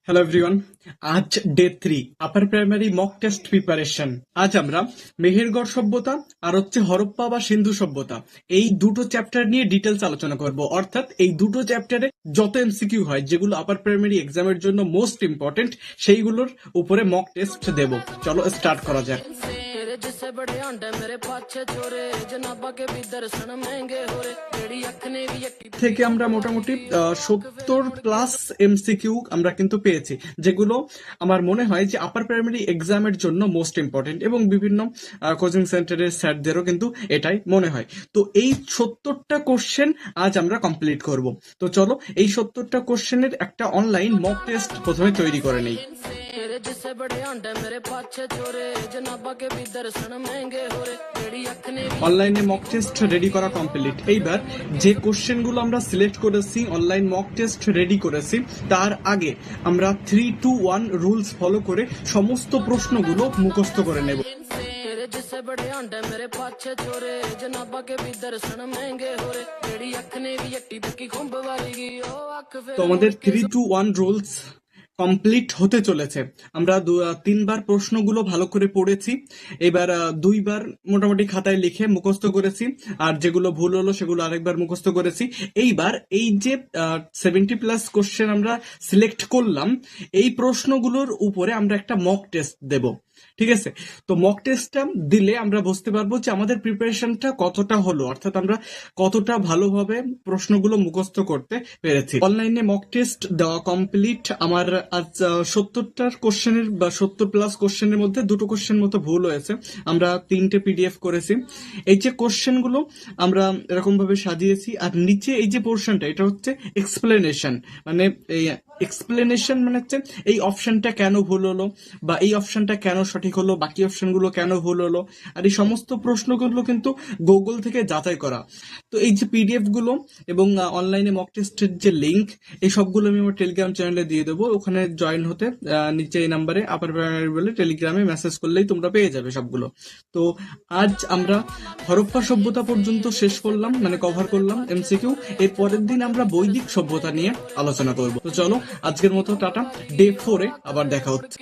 Hello everyone, আজ day 3 upper primary mock test preparation. আজ আমরা মেহেরগড় সভ্যতা আর হরপ্পা বা সিন্ধু সভ্যতা এই দুটো চ্যাপ্টার নিয়ে ডিটেলস আলোচনা করব। অর্থাৎ এই দুটো চ্যাপ্টারে যত এমসিকিউ হয়, যেগুলো আপার প্রাইমারি এক্সামের জন্য মোস্ট ইম্পর্টেন্ট, সেইগুলোর উপরে মক টেস্ট দেব। চলো স্টার্ট করা যাক। जिससे बड़े आंडे मेरे पाछे छोरे जनाबा के भी दर्शन महंगे हो रे तेरी अख ने भी থেকে আমরা মোটামুটি 70+ এমসিকিউ আমরা কিন্তু পেয়েছি, যেগুলো আমার মনে হয় যে আপার প্রাইমারি এক্সামের জন্য মোস্ট ইম্পর্টেন্ট, এবং বিভিন্ন কোচিং সেন্টারের স্যারদেরও কিন্তু এটাই মনে হয়। তো এই 70টা কোশ্চেন আজ আমরা কমপ্লিট করব। তো চলো এই 70টা কোশ্চেনের একটা অনলাইন মক টেস্ট প্রথমে তৈরি করে নেই। जिससे बड़े आंडे मेरे पाछे छोरे जनाबा के भी दर्शन महंगे हो रे तेरी अख ने भी অনলাইনে মক টেস্ট রেডি করা কমপ্লিট। এইবার যে কোশ্চেনগুলো আমরা সিলেক্ট করেছি, অনলাইন মক টেস্ট রেডি করেছি, তার আগে আমরা 3-2-1 রুলস ফলো করে সমস্ত প্রশ্নগুলো মুখস্থ করে নেব। जिससे बड़े आंडे मेरे पाछे छोरे जनाबा के भी दर्शन महंगे हो रे तेरी अख ने भी अट्टी पक्की खुंब वाली गई ओ अख তো আমাদের 3-2-1 রুলস কমপ্লিট হতে চলেছে। আমরা 3বার প্রশ্নগুলো ভালো করে পড়েছি, এবার 2বার মোটামুটি খাতায় লিখে মুখস্থ করেছি, আর যেগুলো ভুল হলো সেগুলো আরেকবার মুখস্থ করেছি। এইবার এই যে 70+ কোশ্চেন আমরা সিলেক্ট করলাম, এই প্রশ্নগুলোর উপরে আমরা একটা মক টেস্ট দেব। ঠিক আছে, তো মক টেস্টটা দিলে আমরা বুঝতে পারবো যে আমাদের প্রিপারেশনটা কতটা হলো, অর্থাৎ আমরা কতটা ভালোভাবে প্রশ্নগুলো মুখস্থ করতে পেরেছি। অনলাইনে মক টেস্ট দেওয়া কমপ্লিট। আমার আজ 70টার কোশ্চেনের বা 70+ কোশ্চেনের মধ্যে দুটো কোশ্চেন মতো ভুল হয়েছে। আমরা 3টে পিডিএফ করেছি। এই যে কোশ্চেনগুলো আমরা এরকম ভাবে সাজিয়েছি, আর নিচে এই যে পোর্শনটা, এটা হচ্ছে এক্সপ্লেনেশন। মানে এই এক্সপ্লেনেশন মানে হচ্ছে এই অপশনটা কেন ভুল হলো, বা এই অপশনটা কেন সঠিক হলো, বাকি অপশনগুলো কেন ভুল হলো, আর এই সমস্ত প্রশ্নগুলো কিন্তু গুগল থেকে যাচাই করা। তো এই যে পিডিএফ গুলো এবং অনলাইনে মক টেস্টের যে লিঙ্ক, এই সবগুলো আমি আমার টেলিগ্রাম চ্যানেলে দিয়ে দেবো। ওখানে জয়েন হতে নিচে এই নাম্বারে আপার প্রাইমারি বলে টেলিগ্রামে মেসেজ করলেই তোমরা পেয়ে যাবে সবগুলো। তো আজ আমরা হরপ্পা সভ্যতা পর্যন্ত শেষ করলাম, মানে কভার করলাম এমসিকিউ। এর পরের দিন আমরা বৈদিক সভ্যতা নিয়ে আলোচনা করব। তো চলো আজকের মতো টাটা। ডে 4-এ আবার দেখা হচ্ছে।